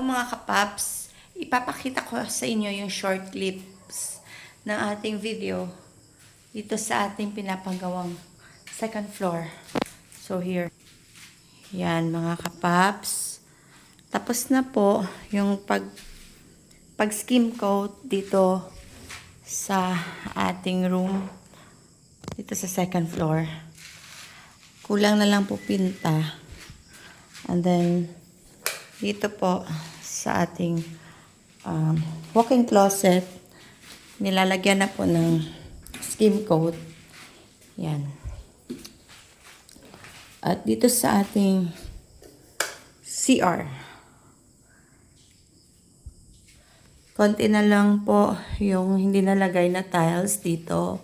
Hello mga kapaps! Ipapakita ko sa inyo yung short clips ng ating video dito sa ating pinapagawang second floor. So here. Yan mga kapaps. Tapos na po yung pag skim coat dito sa ating room. Dito sa second floor. Kulang na lang po pinta. And then dito po sa ating walk-in closet, nilalagyan na po ng skim coat. Yan. At dito sa ating CR, konti na lang po yung hindi nalagay na tiles dito.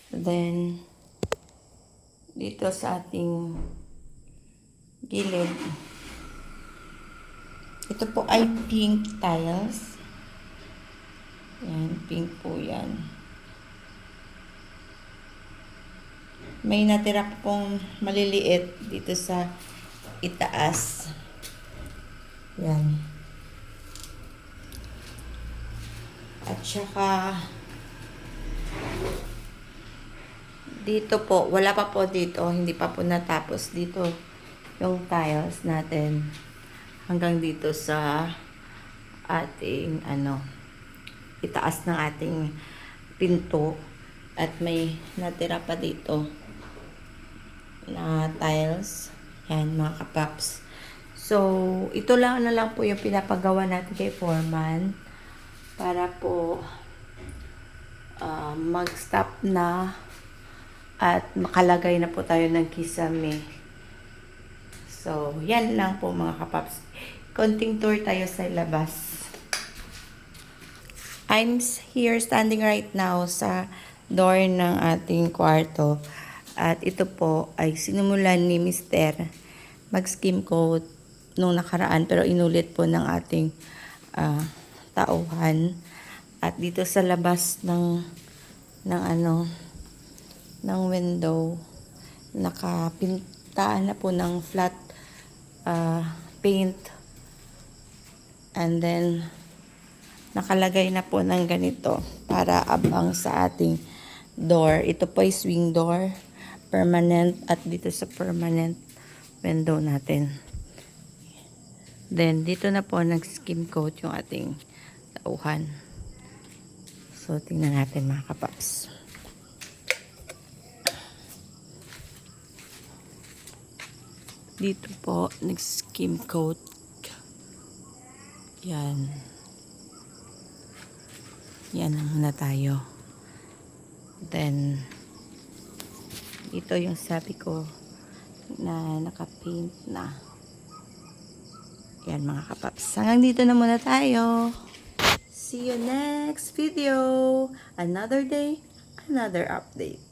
Then, dito sa ating gilid, ito po ay pink tiles. Yan, pink po yan. May natira pong maliliit dito sa itaas. Yan. At saka, dito po, wala pa po dito, hindi pa po natapos dito yung tiles natin. Hanggang dito sa ating itaas ng ating pinto, at may natira pa dito na tiles. Yan mga kapaps. So ito lang na lang po yung pinapagawa natin kay Foreman para po mag-stop na at makalagay na po tayo ng kisame. So, yan lang po mga kapaps. Konting tour tayo sa labas. I'm here standing right now sa door ng ating kwarto. At ito po ay sinimulan ni Mr. mag-skim coat nung nakaraan, pero inulit po ng ating tauhan. At dito sa labas ng window, nakapintaan na po ng flat paint, and then nakalagay na po ng ganito para abang sa ating door. Ito po ay swing door, permanent, at dito sa permanent window natin. Then dito na po nag-skim coat yung ating tauhan. So tingnan natin mga kapaps. Dito po, nag-skim coat. Yan. Yan na muna tayo. Then, dito yung sabi ko na naka-paint na. Yan mga kapaps. Hanggang dito na muna tayo. See you next video. Another day, another update.